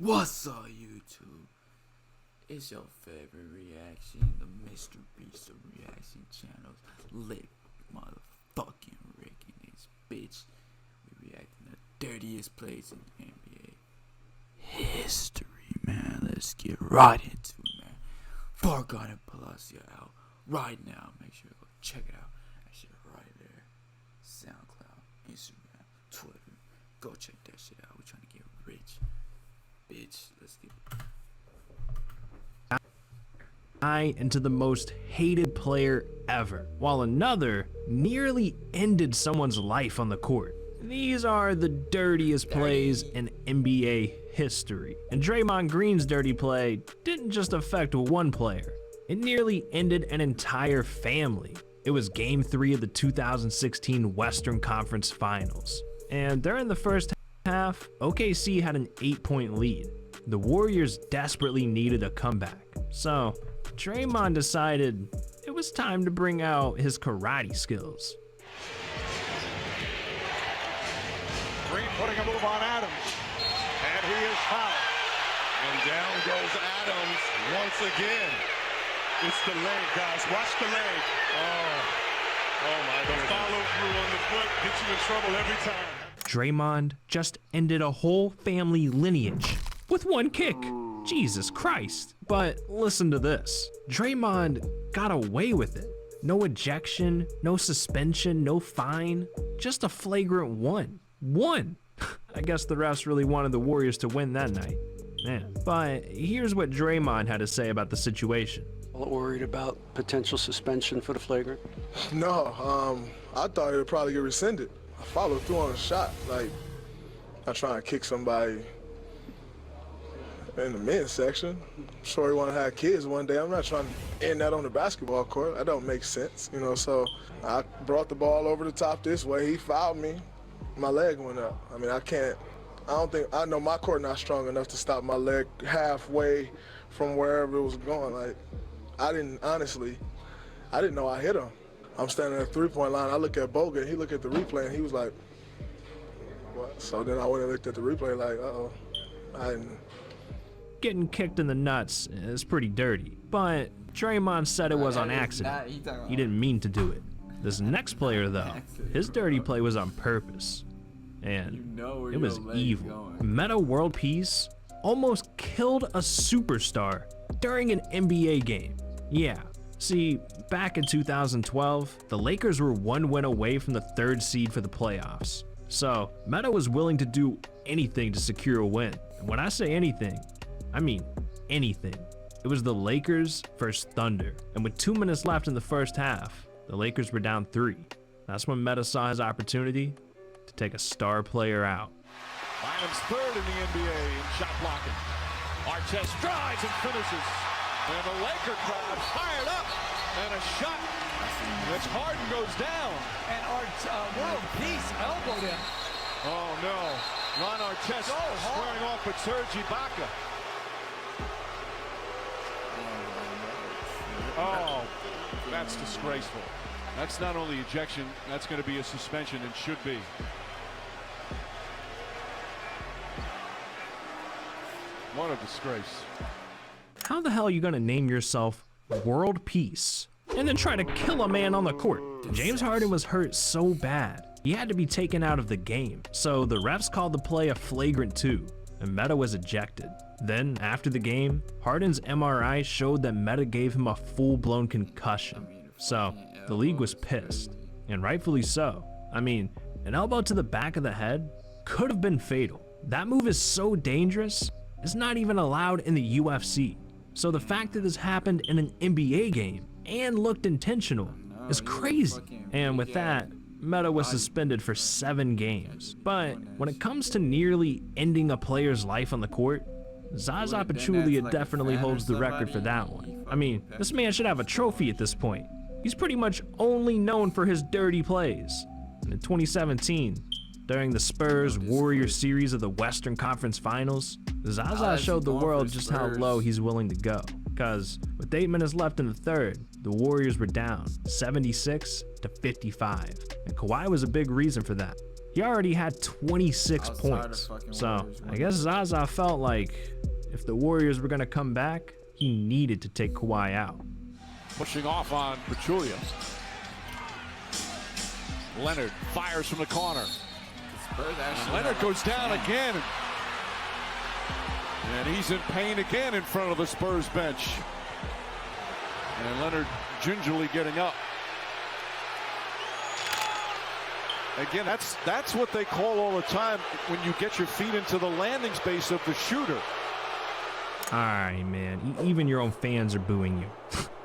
What's up, YouTube? It's your favorite reaction, the Mr. Beast of reaction channels. Lick motherfucking Rick and his bitch. We reacting to the dirtiest plays in NBA history, man. Let's get right into it, man. Fargon and Palacio out right now. Make sure you go check it out. That shit right there. SoundCloud, Instagram, Twitter. Go check that shit out. We're trying to get rich. Bitch, let's get into the most hated player ever, while another nearly ended someone's life on the court. These are the dirtiest plays in NBA history. And Draymond Green's dirty play didn't just affect one player. It nearly ended an entire family. It was Game 3 of the 2016 Western Conference Finals. And during the first half, OKC had an 8-point lead. The Warriors desperately needed a comeback. So Draymond decided it was time to bring out his karate skills. Green putting a move on Adams, and he is fouled. And down goes Adams once again. It's the leg, guys. Watch the leg. Oh my God. The follow through on the foot gets you in trouble every time. Draymond just ended a whole family lineage with one kick. Jesus Christ. But listen to this. Draymond got away with it. No ejection, no suspension, no fine, just a flagrant one. I guess the refs really wanted the Warriors to win that night. Man. But here's what Draymond had to say about the situation. Worried about potential suspension for the flagrant? No, I thought it would probably get rescinded. I followed through on a shot, like not trying to kick somebody in the men's section. I'm sure he want to have kids one day. I'm not trying to end that on the basketball court. That don't make sense, you know. So I brought the ball over the top this way. He fouled me. My leg went up. I mean, I know my court not strong enough to stop my leg halfway from wherever it was going. Like, I didn't know I hit him. I'm standing at the three-point line. I look at Boga, and he looked at the replay, and he was like, what? So then I went and looked at the replay like, uh-oh. I didn't. Getting kicked in the nuts is pretty dirty, but Draymond said it was on accident. He didn't mean to do it. This next player, though, his dirty play was on purpose, and it was evil. Meta World Peace almost killed a superstar during an NBA game. Yeah. See, back in 2012, the Lakers were one win away from the 3rd seed for the playoffs. So, Meta was willing to do anything to secure a win. And when I say anything, I mean anything. It was the Lakers versus Thunder. And with 2 minutes left in the first half, the Lakers were down 3. That's when Meta saw his opportunity to take a star player out. Bynum's 3rd in the NBA in shot blocking. Artest drives and finishes. And the Laker crowd fired up, and a shot. It's Harden goes down. And World Peace elbowed him. Oh no, Ron Artest squaring off with Serge Ibaka. Oh, that's disgraceful. That's not only ejection, that's going to be a suspension and should be. What a disgrace. How the hell are you gonna name yourself World Peace and then try to kill a man on the court? James Harden was hurt so bad, he had to be taken out of the game. So the refs called the play a flagrant 2, and Meta was ejected. Then, after the game, Harden's MRI showed that Meta gave him a full-blown concussion. So the league was pissed, and rightfully so. I mean, an elbow to the back of the head could have been fatal. That move is so dangerous, it's not even allowed in the UFC. So the fact that this happened in an NBA game and looked intentional is crazy. And with that, Meta was suspended for 7 games. But when it comes to nearly ending a player's life on the court, Zaza Pachulia definitely holds the record for that one. I mean, this man should have a trophy at this point. He's pretty much only known for his dirty plays. And in 2017, during the Spurs-Warriors series of the Western Conference Finals, Zaza showed the world just how low he's willing to go. Because with 8 minutes left in the 3rd, the Warriors were down 76-55. And Kawhi was a big reason for that. He already had 26 Outside of points. fucking So Warriors, I guess Zaza felt like if the Warriors were going to come back, he needed to take Kawhi out. Pushing off on Pachulia. Leonard fires from the corner. And Leonard goes down again. And he's in pain again in front of the Spurs bench. And Leonard gingerly getting up. Again, that's what they call all the time when you get your feet into the landing space of the shooter. All right, man. Even your own fans are booing you.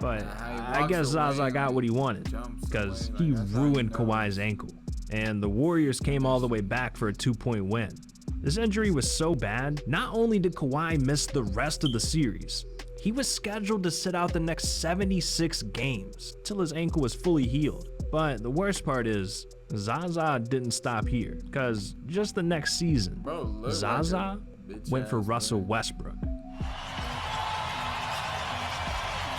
But I guess Zaza got what he wanted because he ruined Kawhi's ankle. And the Warriors came all the way back for a 2-point win. This injury was so bad, not only did Kawhi miss the rest of the series, he was scheduled to sit out the next 76 games till his ankle was fully healed. But the worst part is, Zaza didn't stop here, because just the next season, Zaza went for Russell Westbrook.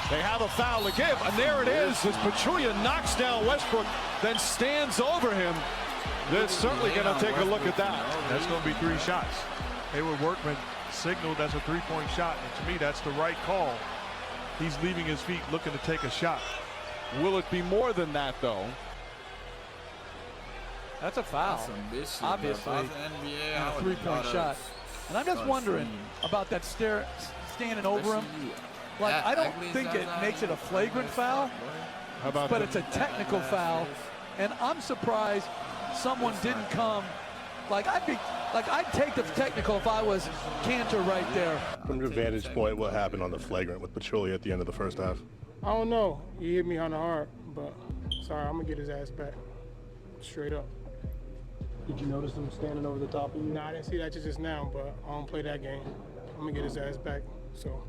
They have a foul to give, and there it is as Pachulia knocks down Westbrook, then stands over him. They're certainly going to take a look at that. That's going to be 3 shots. Hayward Workman signaled that's a 3-point shot, and to me, that's the right call. He's leaving his feet looking to take a shot. Will it be more than that, though? That's a foul. Obviously, a 3-point shot. And I'm just wondering about that standing over him. Like, I don't think it makes it a flagrant foul, but it's a technical foul. And I'm surprised someone didn't come. I'd take the technical if I was Cantor right there. From your vantage point, what happened on the flagrant with Pachulia at the end of the first half? I don't know. He hit me on the heart, but sorry, I'm gonna get his ass back. Straight up. Did you notice him standing over the top of you? Nah, I didn't see that just now, but I don't play that game. I'm gonna get his ass back. So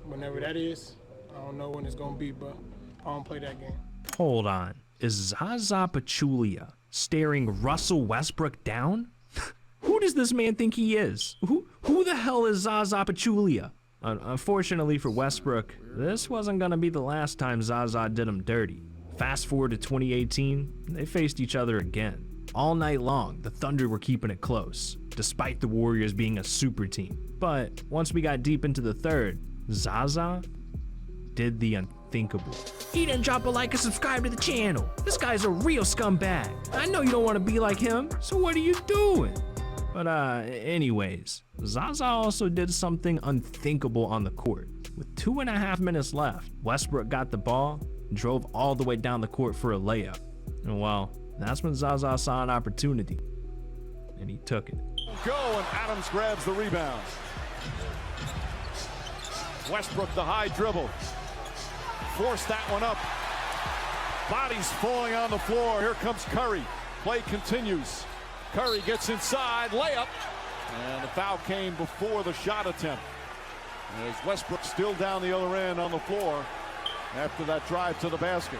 whenever that is, I don't know when it's gonna be, but I don't play that game. Hold on. Is Zaza Pachulia staring Russell Westbrook down? Who does this man think he is? Who the hell is Zaza Pachulia? Unfortunately for Westbrook, this wasn't gonna be the last time Zaza did him dirty. Fast forward to 2018, they faced each other again. All night long, the Thunder were keeping it close, despite the Warriors being a super team. But once we got deep into the third, Zaza did the unthinkable. He didn't drop a like and subscribe to the channel. This guy's a real scumbag. I know you don't want to be like him, so what are you doing? But anyways, Zaza also did something unthinkable on the court. With 2.5 minutes left, Westbrook got the ball and drove all the way down the court for a layup. And well, that's when Zaza saw an opportunity, and he took it. Go, and Adams grabs the rebound. Westbrook, the high dribble. Forced that one up. Bodies falling on the floor. Here comes Curry. Play continues. Curry gets inside, layup. And the foul came before the shot attempt. As Westbrook still down the other end on the floor after that drive to the basket.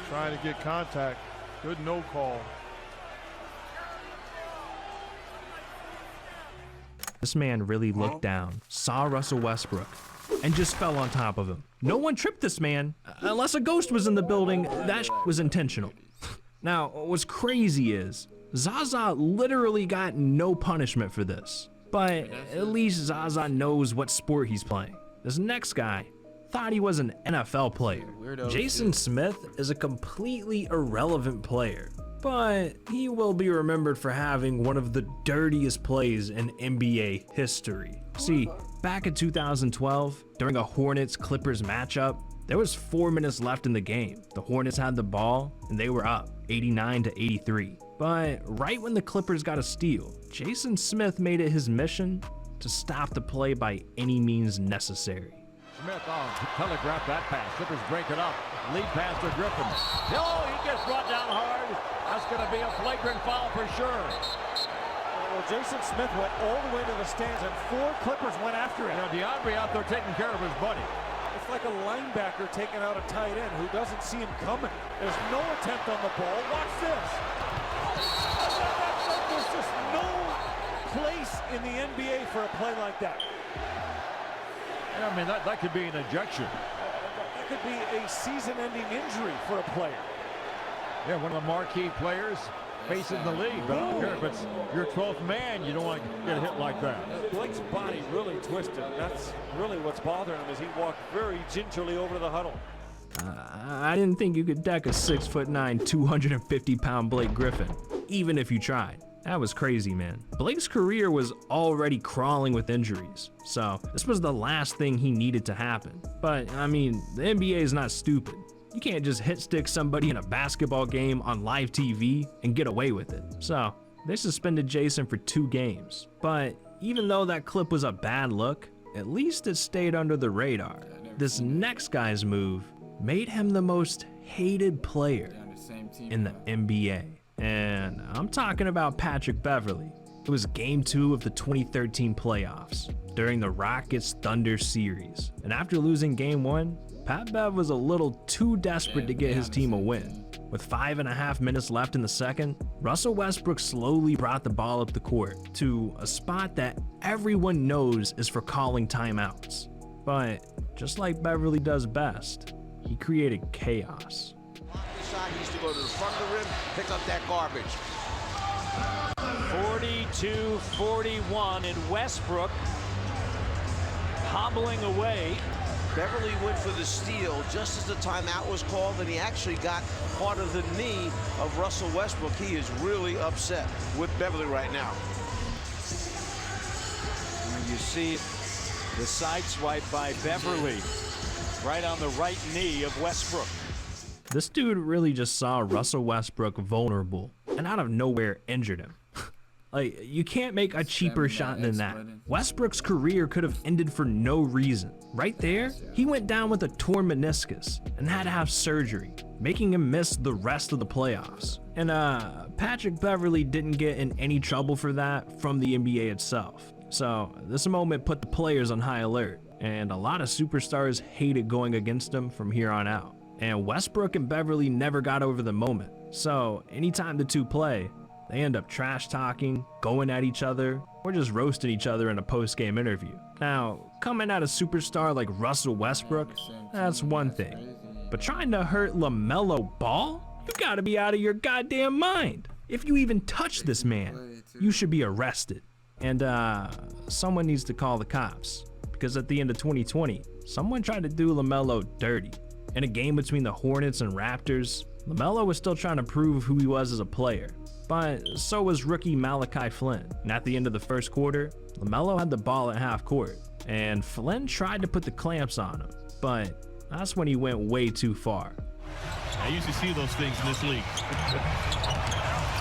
Trying to get contact. Good no call. This man really looked down, saw Russell Westbrook, and just fell on top of him. No one tripped this man. Unless a ghost was in the building, that was intentional. Now, what's crazy is, Zaza literally got no punishment for this. But at least Zaza knows what sport he's playing. This next guy thought he was an NFL player. Jason Smith is a completely irrelevant player, but he will be remembered for having one of the dirtiest plays in NBA history. See, back in 2012, during a Hornets-Clippers matchup, there was 4 minutes left in the game. The Hornets had the ball, and they were up 89-83. But right when the Clippers got a steal, Jason Smith made it his mission to stop the play by any means necessary. Smith on to telegraph that pass. Clippers break it up. Lead pass to Griffin. Oh, he gets brought down hard. That's going to be a flagrant foul for sure. Well, Jason Smith went all the way to the stands, and 4 Clippers went after him. You know, DeAndre out there taking care of his buddy. It's like a linebacker taking out a tight end who doesn't see him coming. There's no attempt on the ball. Watch this. There's just no place in the NBA for a play like that. Yeah, I mean, that could be an ejection. That could be a season-ending injury for a player. Yeah, one of the marquee players facing the league, but I don't care if it's your 12th man, you don't want to get a hit like that. Blake's body really twisted. That's really what's bothering him, as he walked very gingerly over to the huddle. I didn't think you could deck a 6'9", 250-pound Blake Griffin, even if you tried. That was crazy, man. Blake's career was already crawling with injuries, so this was the last thing he needed to happen. But, I mean, the NBA is not stupid. You can't just hit stick somebody in a basketball game on live TV and get away with it. So, they suspended Jason for 2 games. But even though that clip was a bad look, at least it stayed under the radar. This next guy's move made him the most hated player in the NBA. And I'm talking about Patrick Beverley. It was Game 2 of the 2013 playoffs during the Rockets-Thunder series. And after losing Game 1, Pat Bev was a little too desperate to get his team a win. With 5.5 minutes left in the second, Russell Westbrook slowly brought the ball up the court to a spot that everyone knows is for calling timeouts. But just like Beverly does best, he created chaos. He used to go to the front of the rim, pick up that garbage. 42-41, and Westbrook hobbling away. Beverly went for the steal just as the timeout was called, and he actually got part of the knee of Russell Westbrook. He is really upset with Beverly right now. And you see the side swipe by Beverly right on the right knee of Westbrook. This dude really just saw Russell Westbrook vulnerable and out of nowhere injured him. Like, you can't make a cheaper shot than that. Westbrook's career could have ended for no reason. Right there, he went down with a torn meniscus and had to have surgery, making him miss the rest of the playoffs. And Patrick Beverly didn't get in any trouble for that from the NBA itself. So this moment put the players on high alert, and a lot of superstars hated going against him from here on out. And Westbrook and Beverly never got over the moment. So anytime the two play, they end up trash talking, going at each other, or just roasting each other in a post-game interview. Now, coming at a superstar like Russell Westbrook, that's one thing. But trying to hurt LaMelo Ball? You gotta be out of your goddamn mind. If you even touch this man, you should be arrested. And someone needs to call the cops. Because at the end of 2020, someone tried to do LaMelo dirty. In a game between the Hornets and Raptors, LaMelo was still trying to prove who he was as a player. But so was rookie Malachi Flynn. And at the end of the first quarter, LaMelo had the ball at half court, and Flynn tried to put the clamps on him, but that's when he went way too far. I used to see those things in this league.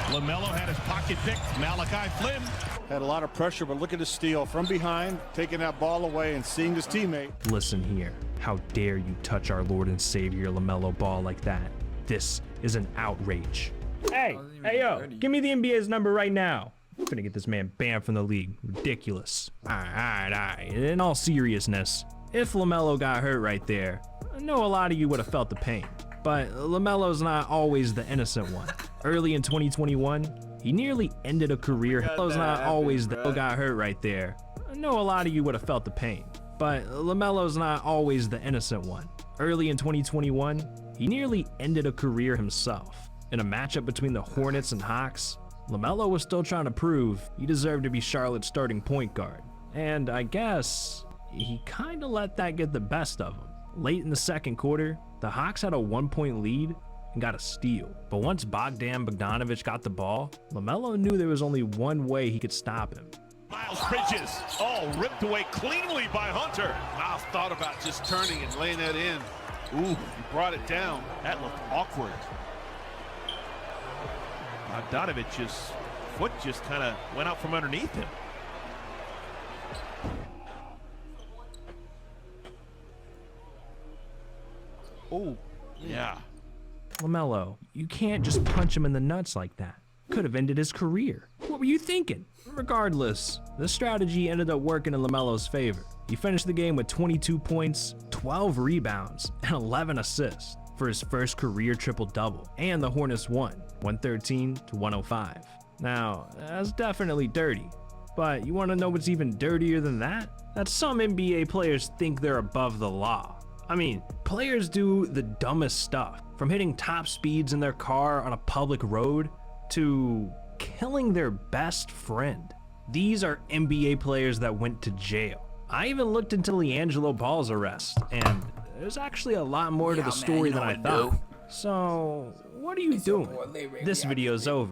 LaMelo had his pocket picked. Malachi Flynn had a lot of pressure, but look at the steal from behind, taking that ball away and seeing his teammate. Listen here, how dare you touch our Lord and Savior LaMelo Ball like that? This is an outrage. Hey yo, give me the NBA's number right now. I'm gonna get this man banned from the league. Ridiculous. All right. In all seriousness, if LaMelo got hurt right there, I know a lot of you would have felt the pain. But LaMelo's not always the innocent one. Early in 2021, he nearly ended a career. LaMelo's not always the got hurt right there. I know a lot of you would have felt the pain. But LaMelo's not always the innocent one. Early in 2021, he nearly ended a career himself. In a matchup between the Hornets and Hawks, LaMelo was still trying to prove he deserved to be Charlotte's starting point guard. And I guess he kinda let that get the best of him. Late in the second quarter, the Hawks had a 1-point lead and got a steal. But once Bogdan Bogdanovic got the ball, LaMelo knew there was only one way he could stop him. Miles Bridges, ripped away cleanly by Hunter. Miles thought about just turning and laying that in. Ooh, he brought it down. That looked awkward. Bogdanovic's foot just kind of went out from underneath him. Oh, yeah. LaMelo, you can't just punch him in the nuts like that. Could have ended his career. What were you thinking? Regardless, this strategy ended up working in LaMelo's favor. He finished the game with 22 points, 12 rebounds, and 11 assists for his first career triple-double, and the Hornets won, 113-105. Now, that's definitely dirty, but you want to know what's even dirtier than that? That some NBA players think they're above the law. I mean, players do the dumbest stuff. From hitting top speeds in their car on a public road to killing their best friend. These are NBA players that went to jail. I even looked into LiAngelo Ball's arrest, and there's actually a lot more to the story than I thought. So, what are you doing? This video's over.